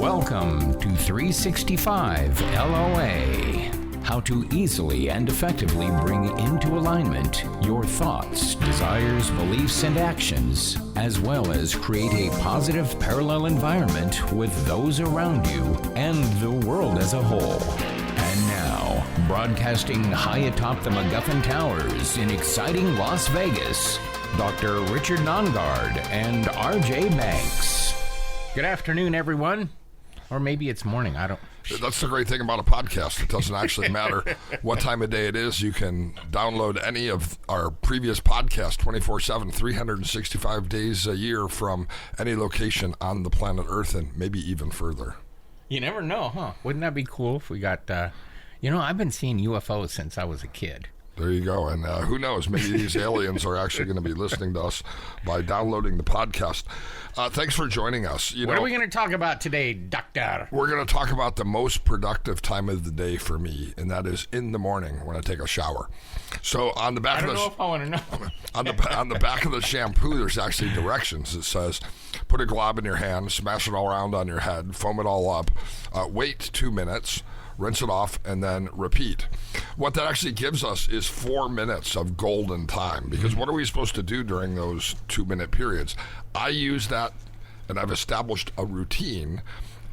Welcome to 365 LOA. How to easily and effectively bring into alignment your thoughts, desires, beliefs, and actions, as well as create a positive parallel environment with those around you and the world as a whole. And now, broadcasting high atop the MacGuffin Towers in exciting Las Vegas, Dr. Richard Nongard and RJ Banks. Good afternoon, everyone. Or maybe it's morning. I don't. That's the great thing about a podcast. It doesn't actually matter what time of day it is. You can download any of our previous podcasts 24/7, 365 days a year from any location on the planet Earth and maybe even further. You never know, huh? Wouldn't that be cool if we got, I've been seeing UFOs since I was a kid. There you go. And who knows, maybe these aliens are actually going to be listening to us by downloading the podcast. Thanks for joining us. What are we going to talk about today, Doctor? We're going to talk about the most productive time of the day for me, and that is in the morning when I take a shower. So on the back I don't know if I want to know. on the back of the shampoo, there's actually directions. It says, put a glob in your hand, smash it all around on your head, foam it all up, wait 2 minutes, rinse it off, and then repeat. What that actually gives us is 4 minutes of golden time, because what are we supposed to do during those 2-minute periods? I use that, and I've established a routine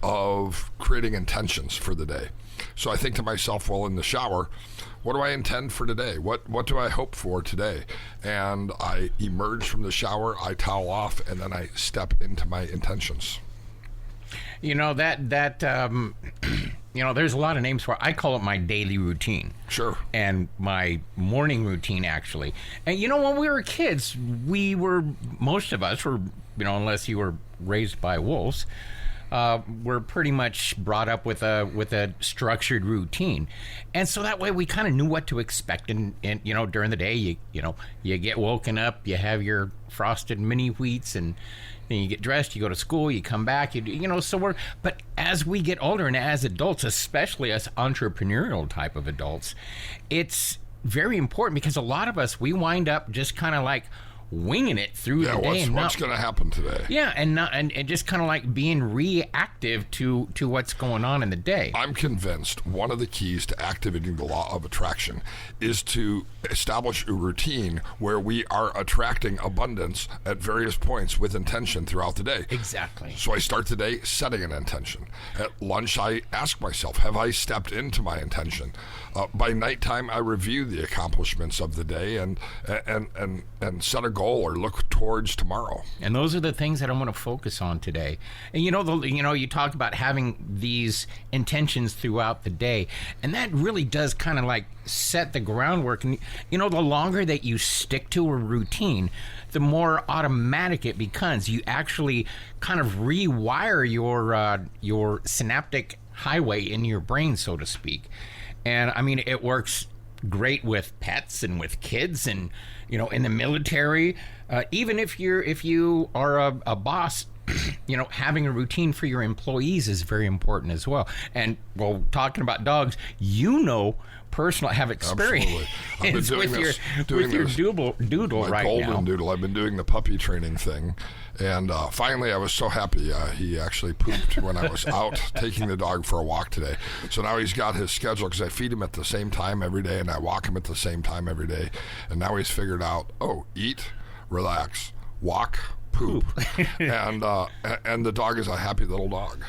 of creating intentions for the day. So I think to myself while in the shower, what do I intend for today? What do I hope for today? And I emerge from the shower, I towel off, and then I step into my intentions. There's a lot of names for it. I call it my daily routine. Sure. And my morning routine, actually. And, when we were kids, most of us were, unless you were raised by wolves, were pretty much brought up with a structured routine. And so that way we kind of knew what to expect. And during the day, you get woken up, you have your frosted mini wheats, and then you get dressed, you go to school, you come back, but as we get older and as adults, especially as entrepreneurial type of adults, it's very important because a lot of us, we wind up just kind of like winging it through the day. What's going to happen today? Yeah, and just kind of like being reactive to what's going on in the day. I'm convinced one of the keys to activating the law of attraction is to establish a routine where we are attracting abundance at various points with intention throughout the day. Exactly. So I start the day setting an intention. At lunch, I ask myself, have I stepped into my intention? By nighttime, I review the accomplishments of the day and set a goal or look towards tomorrow. And those are the things that I want to focus on today. And you talk about having these intentions throughout the day, and that really does kind of like set the groundwork. And the longer that you stick to a routine, the more automatic it becomes. You actually kind of rewire your synaptic highway in your brain, so to speak. And I mean, it works great with pets and with kids and, in the military. Even if you are a boss, having a routine for your employees is very important as well. And, talking about dogs, personally have experience with your doodle right now. My golden doodle. I've been doing the puppy training thing. And finally, I was so happy. He actually pooped when I was out taking the dog for a walk today. So now he's got his schedule because I feed him at the same time every day and I walk him at the same time every day. And now he's figured out, eat, relax, walk, poop. And the dog is a happy little dog.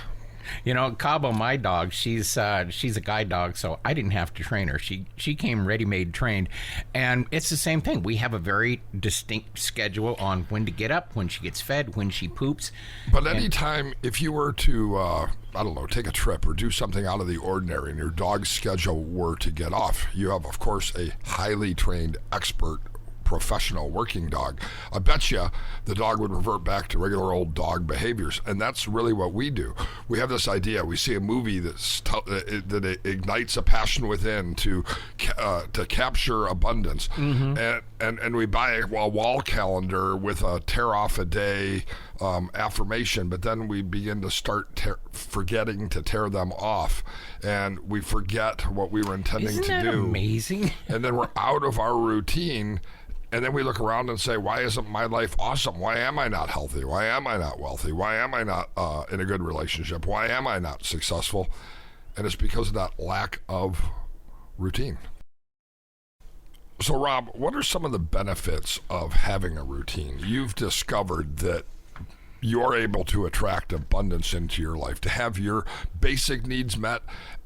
Cabo, my dog, she's a guide dog, so I didn't have to train her. She came ready-made trained, and it's the same thing. We have a very distinct schedule on when to get up, when she gets fed, when she poops. But anytime, if you were to, take a trip or do something out of the ordinary and your dog's schedule were to get off, you have, of course, a highly trained expert professional working dog. I bet you the dog would revert back to regular old dog behaviors, and that's really what we do. We have this idea. We see a movie that ignites a passion within to capture abundance, and we buy a wall calendar with a tear off a day affirmation, but then we begin to start forgetting to tear them off, and we forget what we were intending to do. Isn't that amazing? And then we're out of our routine. then we look around and say, why isn't my life awesome? Why am I not healthy? Why am I not wealthy? Why am I not in a good relationship? Why am I not successful? And it's because of that lack of routine. So, Rob, what are some of the benefits of having a routine? You've discovered that you're able to attract abundance into your life, to have your basic needs met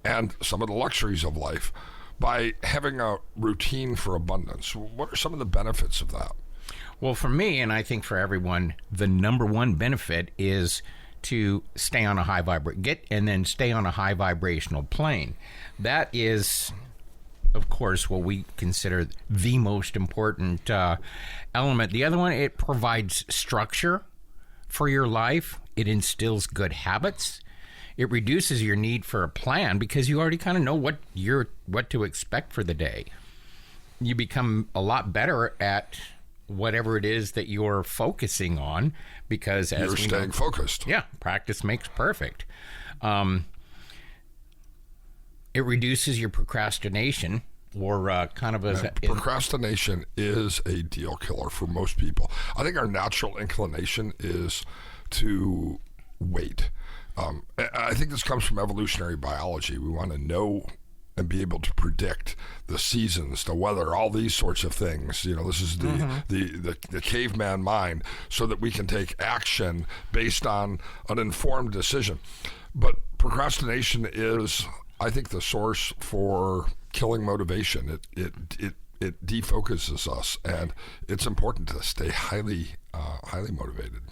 and some of the luxuries of life by having a routine for abundance. What are some of the benefits of that? Well, for me, and I think for everyone, the number one benefit is to stay on a high stay on a high vibrational plane. That is, of course, what we consider the most important element. The other one, it provides structure for your life. It instills good habits. It reduces your need for a plan because you already kind of know what to expect for the day. You become a lot better at whatever it is that you're focusing on because as you're staying focused. Yeah, practice makes perfect. It reduces your procrastination. Procrastination is a deal killer for most people. I think our natural inclination is to wait. I think this comes from evolutionary biology. We want to know and be able to predict the seasons, the weather, all these sorts of things. This is the caveman mind, so that we can take action based on an informed decision. But procrastination is, I think, the source for killing motivation. It defocuses us, and it's important to stay highly motivated.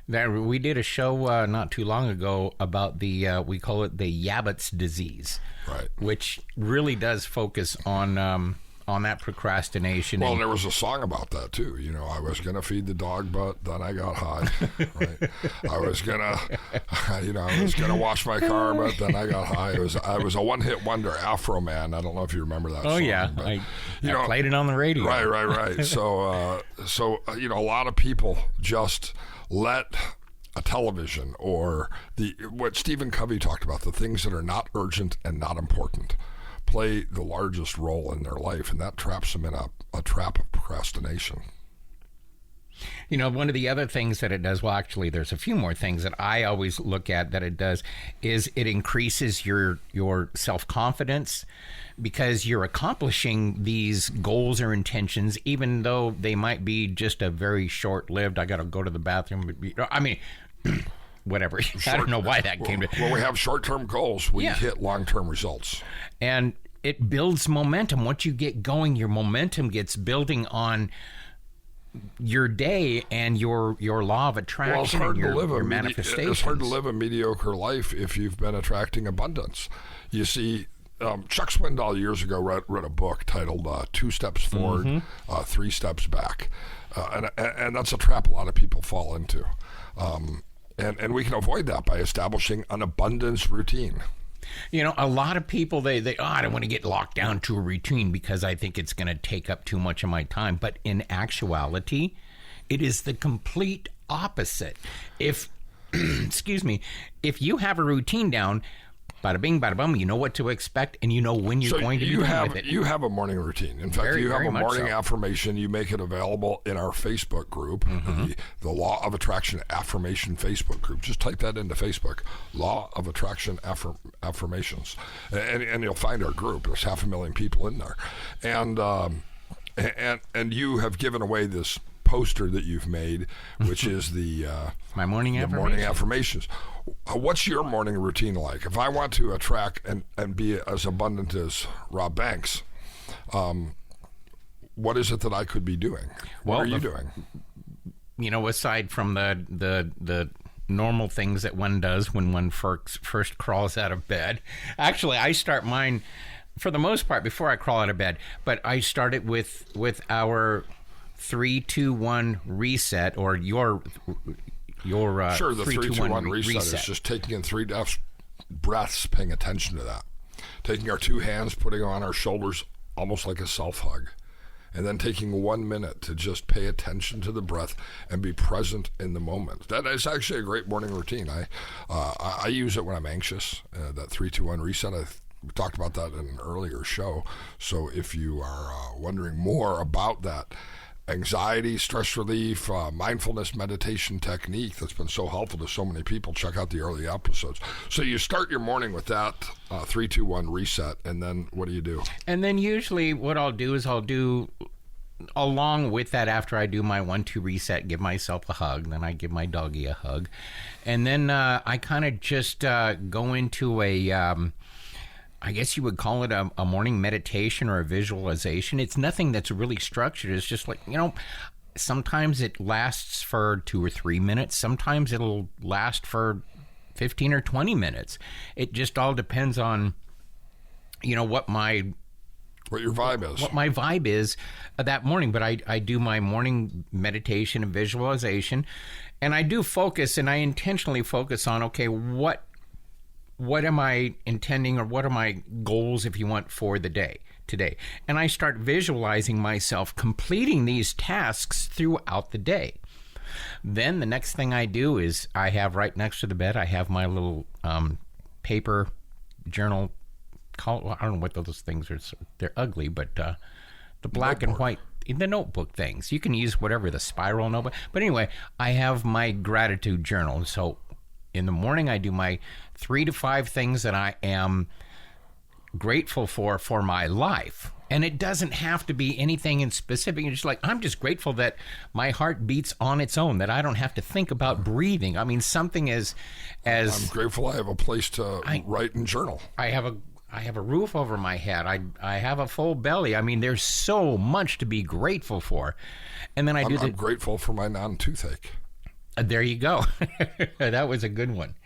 We did a show not too long ago about we call it the Yabbitt's disease, right? Which really does focus on that procrastination. Well, there was a song about that too. I was gonna feed the dog, but then I got high. Right? I was gonna wash my car, but then I got high. I was a one-hit wonder, Afro Man. I don't know if you remember that. Oh song, yeah, but, I played it on the radio. Right. So a lot of people just let a television or what Stephen Covey talked about, the things that are not urgent and not important, play the largest role in their life, and that traps them in a trap of procrastination. One of the other things that it does, well, actually, there's a few more things that I always look at that it does, is it increases your self-confidence because you're accomplishing these goals or intentions, even though they might be just a very short-lived, I got to go to the bathroom. Whatever. I don't know why that came to. When we have short-term goals, we hit long-term results. And it builds momentum. Once you get going, your momentum gets building on your day and your law of attraction and your manifestations. It's hard to live a mediocre life if you've been attracting abundance. You see, Chuck Swindoll years ago wrote a book titled 2 Steps Forward, 3 Steps Back. And that's a trap a lot of people fall into. And we can avoid that by establishing an abundance routine. A lot of people, I don't want to get locked down to a routine because I think it's going to take up too much of my time. But in actuality, it is the complete opposite. If you have a routine down, bada bing, bada bum, you know what to expect, and you know when you're going to be done with it. You have a morning routine. In fact, you have a morning affirmation. You make it available in our Facebook group, the Law of Attraction Affirmation Facebook group. Just type that into Facebook, Law of Attraction Affirmations, and you'll find our group. There's 500,000 people in there, and you have given away this poster that you've made, which is the my morning affirmations. What's your morning routine like? If I want to attract and be as abundant as Rob Banks, what is it that I could be doing? What are you doing? Aside from the normal things that one does when one first crawls out of bed. Actually, I start mine for the most part before I crawl out of bed, but I start it with our 3-2-1 reset, or your sure, the 3-2-1 reset is just taking in 3 breaths, paying attention to that. Taking our 2 hands, putting on our shoulders almost like a self-hug, and then taking 1 minute to just pay attention to the breath and be present in the moment. That is actually a great morning routine. I use it when I'm anxious, that 3-2-1 reset. We talked about that in an earlier show. So if you are wondering more about that, anxiety, stress relief, mindfulness meditation technique that's been so helpful to so many people. Check out the early episodes. So you start your morning with that 3, 2, 1 reset, and then what do you do? And then usually what I'll do is along with that, after I do my 1, 2 reset, give myself a hug. Then I give my doggy a hug. And then I kind of just go into I guess you would call it a morning meditation or a visualization. It's nothing that's really structured. It's just like, sometimes it lasts for 2 or 3 minutes. Sometimes it'll last for 15 or 20 minutes. It just all depends on, what your vibe is. What my vibe is that morning. But I do my morning meditation and visualization, and I do focus, and I intentionally focus on, okay, what am I intending, or what are my goals, if you want, for the day today? And I start visualizing myself completing these tasks throughout the day. Then the next thing I do is I have right next to the bed, I have my little paper journal. I don't know what those things are. They're ugly, but the black and white, the notebook things. You can use whatever, the spiral notebook. But anyway, I have my gratitude journal. So in the morning, I do my 3 to 5 things that I am grateful for my life. And it doesn't have to be anything in specific. It's just like, I'm just grateful that my heart beats on its own, that I don't have to think about breathing. I mean, something as I'm grateful I have a place to write and journal. I have a roof over my head. I have a full belly. I mean, there's so much to be grateful for. And then I'm grateful for my non-toothache. There you go. That was a good one.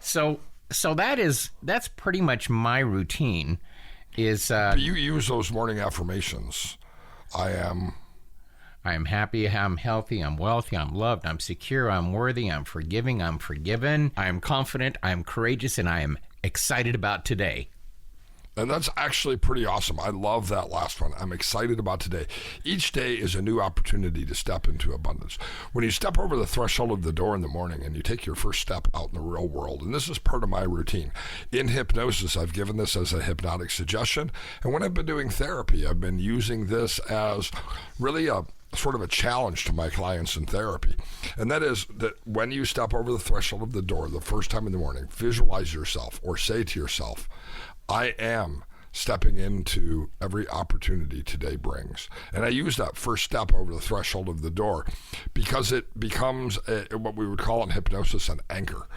So that's pretty much my routine. But you use those morning affirmations. I am happy, I'm healthy, I'm wealthy, I'm loved, I'm secure, I'm worthy, I'm forgiving, I'm forgiven, I am confident, I am courageous, and I am excited about today. And that's actually pretty awesome. I love that last one. I'm excited about today. Each day is a new opportunity to step into abundance. When you step over the threshold of the door in the morning and you take your first step out in the real world, and this is part of my routine. In hypnosis, I've given this as a hypnotic suggestion. And when I've been doing therapy, I've been using this as really a sort of a challenge to my clients in therapy. And that is that when you step over the threshold of the door the first time in the morning, visualize yourself or say to yourself, I am stepping into every opportunity today brings. And I use that first step over the threshold of the door because it becomes what we would call in hypnosis an anchor.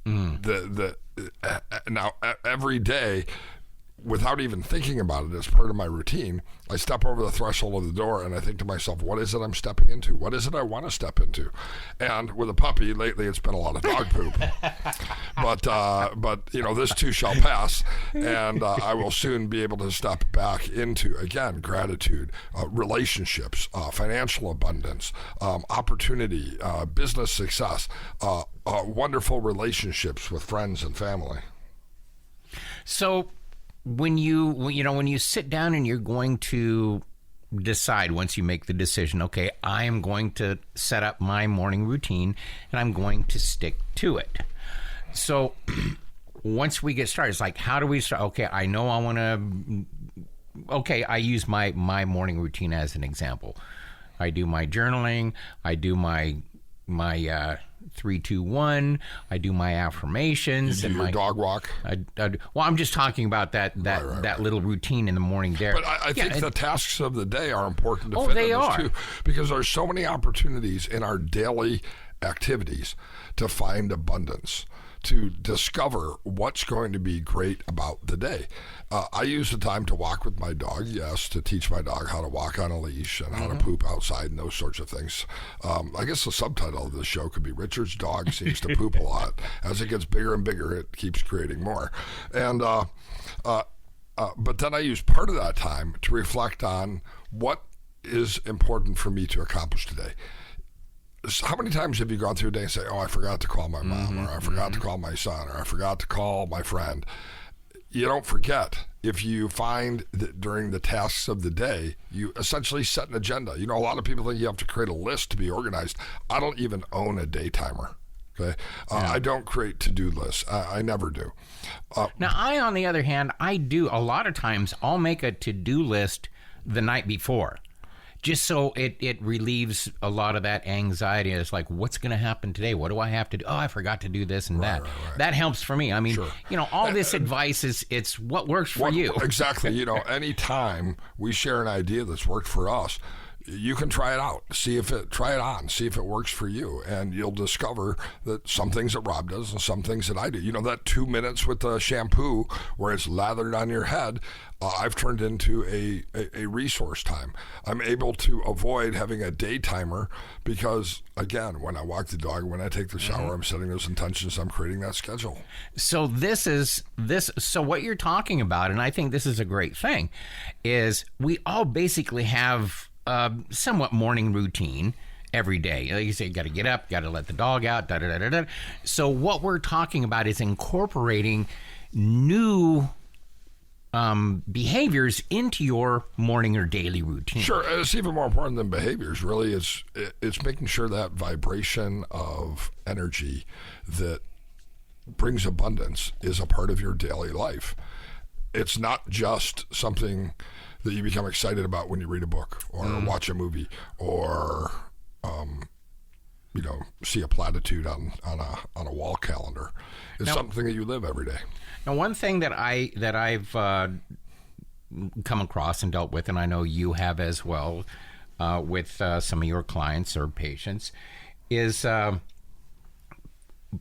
Now, every day, without even thinking about it as part of my routine, I step over the threshold of the door and I think to myself, what is it I'm stepping into? What is it I want to step into? And with a puppy, lately it's been a lot of dog poop. But this too shall pass, and I will soon be able to step back into, again, gratitude, relationships, financial abundance, opportunity, business success, wonderful relationships with friends and family. So when you sit down and you're going to decide, once you make the decision, okay, I am going to set up my morning routine and I'm going to stick to it. So once we get started, it's like, how do we start? Okay, I know I want to, I use my morning routine as an example. I do my journaling, I do my 3, 2, 1. I do my affirmations. You do your dog walk. I'm just talking about that little routine in the morning there. But I think the tasks of the day are important to fit in this too, because there's so many opportunities in our daily activities to find abundance, to discover what's going to be great about the day. I use the time to walk with my dog, yes, to teach my dog how to walk on a leash and how to poop outside and those sorts of things. I guess the subtitle of this show could be Richard's dog seems to poop a lot. As it gets bigger and bigger, it keeps creating more. And but then I use part of that time to reflect on what is important for me to accomplish today. How many times have you gone through a day and say, oh, I forgot to call my mom, or I forgot to call my son, or I forgot to call my friend? You don't forget. If you find that during the tasks of the day, you essentially set an agenda. A lot of people think you have to create a list to be organized. I don't even own a day timer. Okay, I don't create to-do lists. I never do. Now, on the other hand, I do. A lot of times, I'll make a to-do list the night before, just so it relieves a lot of that anxiety. It's like, what's going to happen today? What do I have to do? Oh, I forgot to do this and that. Right. That helps for me. I mean, all this advice it's what works for you. Exactly. Anytime we share an idea that's worked for us, you can try it out, try it on, see if it works for you, and you'll discover that some things that Rob does and some things that I do. That 2 minutes with the shampoo where it's lathered on your head, I've turned into a resource time. I'm able to avoid having a day timer because, again, when I walk the dog, when I take the shower, I'm setting those intentions, I'm creating that schedule. So so what you're talking about, and I think this is a great thing, is we all basically have somewhat morning routine every day. Like you say, you got to get up, got to let the dog out, da-da-da-da-da. So what we're talking about is incorporating new behaviors into your morning or daily routine. Sure, it's even more important than behaviors. Really, it's making sure that vibration of energy that brings abundance is a part of your daily life. It's not just something that you become excited about when you read a book or watch a movie or see a platitude on a wall calendar. It's something that you live every day. Now, one thing that I've come across and dealt with, and I know you have as well, with some of your clients or patients, is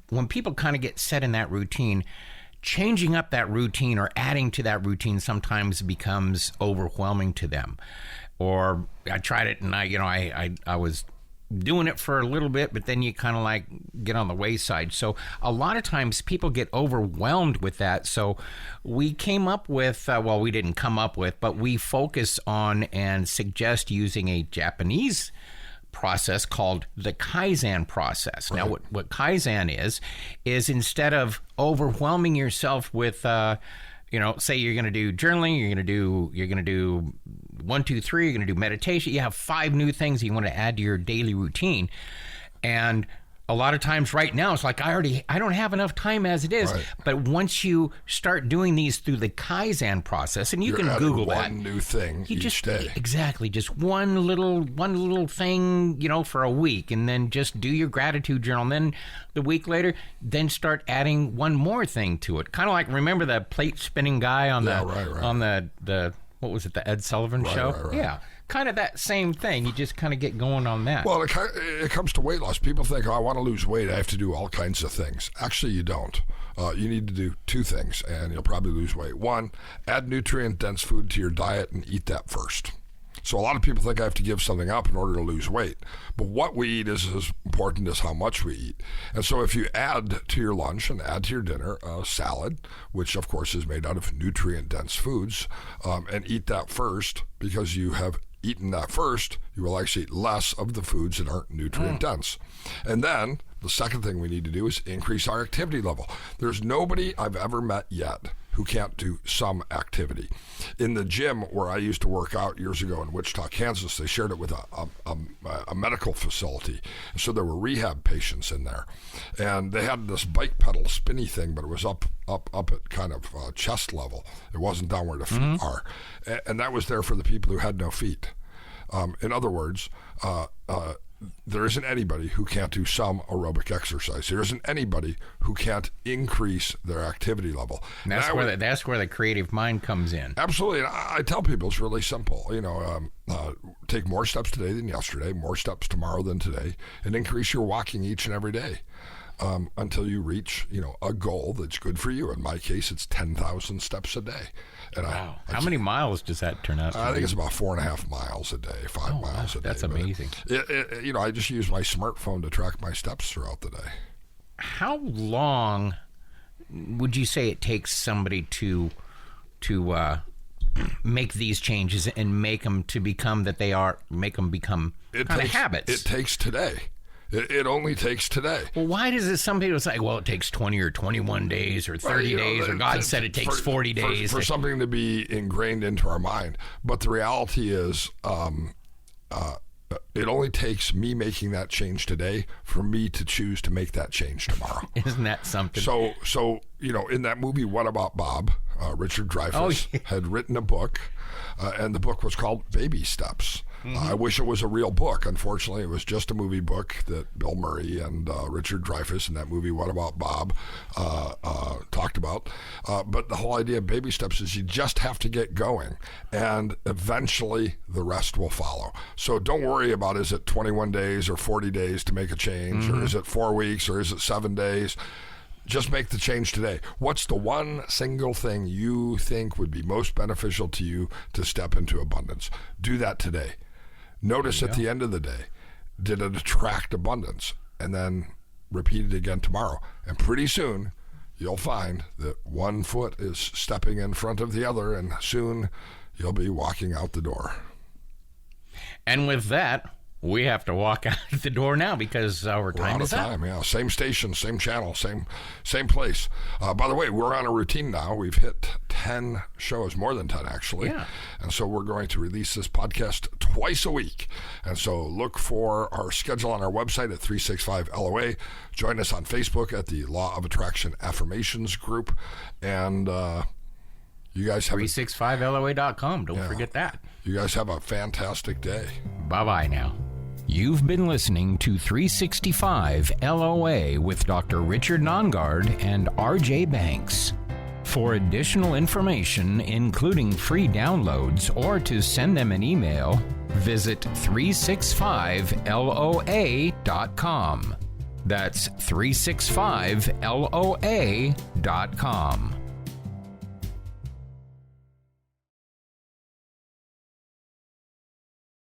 when people kind of get set in that routine, changing up that routine or adding to that routine sometimes becomes overwhelming to them. Or I tried it and I was doing it for a little bit, but then you kind of like get on the wayside. So a lot of times people get overwhelmed with that. So we came up with, we didn't come up with, but we focus on and suggest using a Japanese process called the Kaizen process. Now, what Kaizen is instead of overwhelming yourself with, say you're going to do journaling, you're going to do 1, 2, 3, you're going to do meditation. You have 5 new things you want to add to your daily routine, and a lot of times right now it's like I don't have enough time as it is. Right. But once you start doing these through the Kaizen process, and you're can Google that, one new thing each day. Exactly, just one little thing, for a week, and then just do your gratitude journal. And then the week later, then start adding one more thing to it. Kind of like, remember the plate spinning guy on on the what was it, the Ed Sullivan show? Right. Yeah. Kind of that same thing. You just kind of get going on that. Well, it comes to weight loss. People think, I want to lose weight, I have to do all kinds of things. Actually, you don't. You need to do 2 things, and you'll probably lose weight. 1, add nutrient-dense food to your diet and eat that first. So a lot of people think I have to give something up in order to lose weight. But what we eat is as important as how much we eat. And so if you add to your lunch and add to your dinner a salad, which of course is made out of nutrient-dense foods, and eat that first, because you have eaten that first, you will actually eat less of the foods that aren't nutrient dense. And then the second thing we need to do is increase our activity level. There's nobody I've ever met yet who can't do some activity. In the gym where I used to work out years ago in Wichita, Kansas, they shared it with a medical facility. So there were rehab patients in there. And they had this bike pedal spinny thing, but it was up at kind of chest level. It wasn't down where the feet are. And that was there for the people who had no feet. In other words, there isn't anybody who can't do some aerobic exercise. There isn't anybody who can't increase their activity level. And that's where the creative mind comes in. Absolutely. And I tell people it's really simple. Take more steps today than yesterday, more steps tomorrow than today, and increase your walking each and every day. Until you reach, a goal that's good for you. In my case, it's 10,000 steps a day. And wow. How many miles does that turn out to be? I think it's about 4.5 miles a day, 5 miles a day. That's amazing. I just use my smartphone to track my steps throughout the day. How long would you say it takes somebody to make these changes and make them become kind of habits? It takes today. It only takes today. Well, why does it? Some people say, well, it takes 20 or 21 days or 30 days, or God said it takes 40 days. For something to be ingrained into our mind. But the reality is, it only takes me making that change today for me to choose to make that change tomorrow. Isn't that something? So in that movie, What About Bob? Richard Dreyfuss had written a book, and the book was called Baby Steps. I wish it was a real book. Unfortunately, it was just a movie book that Bill Murray and Richard Dreyfuss in that movie, What About Bob, talked about. But the whole idea of baby steps is you just have to get going, and eventually the rest will follow. So don't worry about, is it 21 days or 40 days to make a change, or is it 4 weeks, or is it 7 days? Just make the change today. What's the one single thing you think would be most beneficial to you to step into abundance? Do that today. Notice at the end of the day, did it attract abundance? And then repeat it again tomorrow. And pretty soon, you'll find that one foot is stepping in front of the other, and soon you'll be walking out the door. And with that, we have to walk out the door now because our time is up. Yeah. Same station, same channel, same place. By the way, we're on a routine now. We've hit 10 shows, more than 10 actually. Yeah. And so we're going to release this podcast twice a week. And so look for our schedule on our website at 365LOA. Join us on Facebook at the Law of Attraction Affirmations group. And you guys have 365LOA.com. Don't forget that. You guys have a fantastic day. Bye-bye now. You've been listening to 365 LOA with Dr. Richard Nongard and RJ Banks. For additional information, including free downloads, or to send them an email, visit 365LOA.com. That's 365LOA.com.